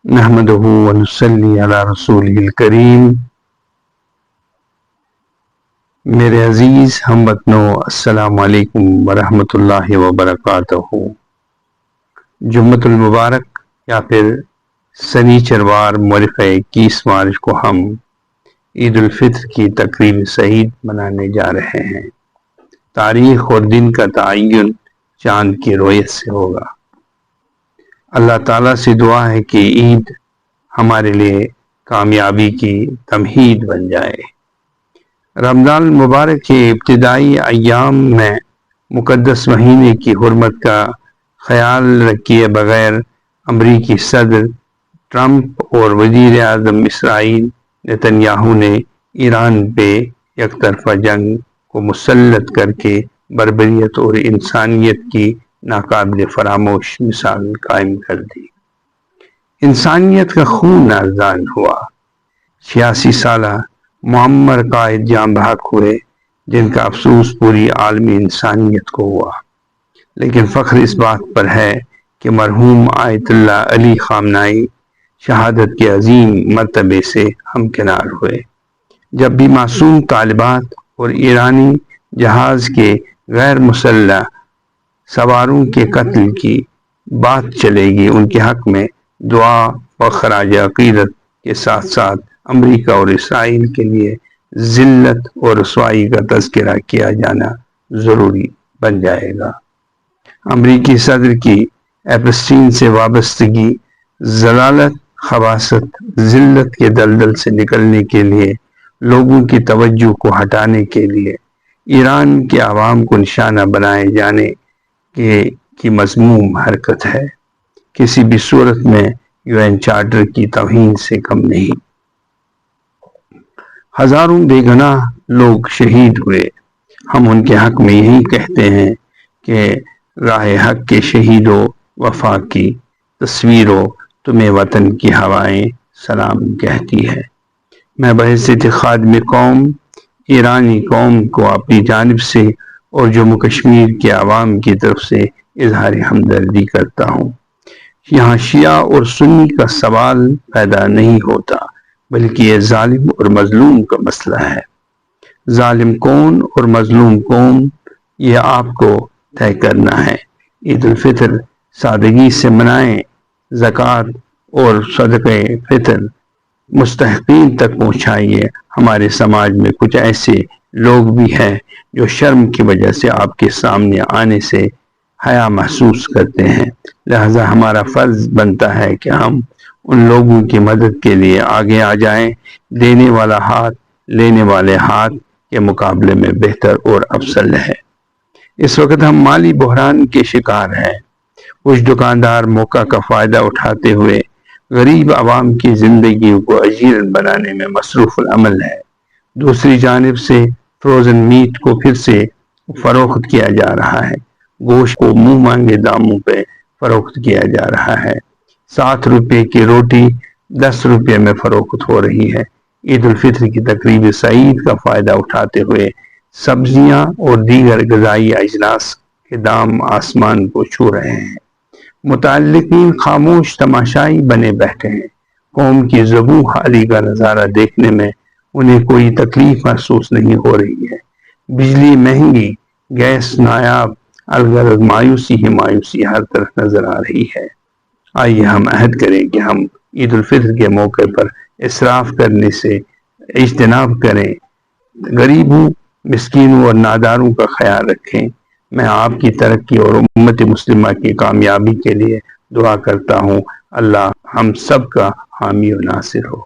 نحمدہ ونصلی علی رسولہ الکریم۔ میرے عزیز ہم وطنوں، السلام علیکم ورحمۃ اللہ وبرکاتہ۔ جمعۃ المبارک یا پھر سنیچروار مورخ 21 مارچ کو ہم عید الفطر کی تقریب سعید منانے جا رہے ہیں۔ تاریخ اور دن کا تعین چاند کی رویت سے ہوگا۔ اللہ تعالیٰ سے دعا ہے کہ عید ہمارے لیے کامیابی کی تمہید بن جائے۔ رمضان المبارک کے ابتدائی ایام میں مقدس مہینے کی حرمت کا خیال رکھے بغیر امریکی صدر ٹرمپ اور وزیر اعظم اسرائیل نتنیاہو نے ایران پہ یک طرفہ جنگ کو مسلط کر کے بربریت اور انسانیت کی ناقابل فراموش مثال قائم کر دی۔ انسانیت کا خون ارزان ہوا۔ 86 سالہ معمر قائد جاں بحق ہوئے، جن کا افسوس پوری عالمی انسانیت کو ہوا، لیکن فخر اس بات پر ہے کہ مرحوم آیت اللہ علی خامنائی شہادت کے عظیم مرتبے سے ہمکنار ہوئے۔ جب بھی معصوم طالبات اور ایرانی جہاز کے غیر مسلح سواروں کے قتل کی بات چلے گی، ان کے حق میں دعا و خراج عقیدت کے ساتھ ساتھ امریکہ اور اسرائیل کے لیے ذلت اور رسوائی کا تذکرہ کیا جانا ضروری بن جائے گا۔ امریکی صدر کی ایپسٹین سے وابستگی، ضلالت، خباثت، ذلت کے دلدل سے نکلنے کے لیے، لوگوں کی توجہ کو ہٹانے کے لیے ایران کے عوام کو نشانہ بنائے جانے کی مذموم حرکت ہے۔ کسی بھی صورت میں UN چارٹر کی توہین سے کم نہیں۔ ہزاروں بے گناہ لوگ شہید ہوئے۔ ہم ان کے حق میں یہی کہتے ہیں کہ راہ حق کے شہیدوں، وفا کی تصویروں، تمہیں وطن کی ہوائیں سلام کہتی ہے۔ میں بحیثیت خادم قوم ایرانی قوم کو اپنی جانب سے اور جموں کشمیر کے عوام کی طرف سے اظہار ہمدردی کرتا ہوں۔ یہاں شیعہ اور سنی کا سوال پیدا نہیں ہوتا، بلکہ یہ ظالم اور مظلوم کا مسئلہ ہے۔ ظالم کون اور مظلوم کون، یہ آپ کو طے کرنا ہے۔ عید الفطر سادگی سے منائیں۔ زکوٰۃ اور صدقہ فطر مستحقین تک پہنچائیے۔ ہمارے سماج میں کچھ ایسے لوگ بھی ہیں جو شرم کی وجہ سے آپ کے سامنے آنے سے حیا محسوس کرتے ہیں، لہذا ہمارا فرض بنتا ہے کہ ہم ان لوگوں کی مدد کے لیے آگے آ جائیں۔ دینے والا ہاتھ لینے والے ہاتھ کے مقابلے میں بہتر اور افضل ہے۔ اس وقت ہم مالی بحران کے شکار ہیں۔ کچھ دکاندار موقع کا فائدہ اٹھاتے ہوئے غریب عوام کی زندگیوں کو اجیرن بنانے میں مصروف العمل ہے۔ دوسری جانب سے فروزن میٹ کو پھر سے فروخت کیا جا رہا ہے۔ گوشت کو منہ مانگے داموں پہ فروخت کیا جا رہا ہے۔ 7 روپے کی روٹی 10 روپے میں فروخت ہو رہی ہے۔ عید الفطر کی تقریب سعید کا فائدہ اٹھاتے ہوئے سبزیاں اور دیگر غذائی اجناس کے دام آسمان کو چھو رہے ہیں۔ متعلقین خاموش تماشائی بنے بیٹھے ہیں۔ قوم کی ذبح حالی کا نظارہ دیکھنے میں انہیں کوئی تکلیف محسوس نہیں ہو رہی ہے۔ بجلی مہنگی، گیس نایاب، الغرض مایوسی ہی مایوسی ہر طرف نظر آ رہی ہے۔ آئیے ہم عہد کریں کہ ہم عید الفطر کے موقع پر اسراف کرنے سے اجتناب کریں، غریبوں، مسکینوں اور ناداروں کا خیال رکھیں۔ میں آپ کی ترقی اور امت مسلمہ کی کامیابی کے لیے دعا کرتا ہوں۔ اللہ ہم سب کا حامی و ناصر ہو۔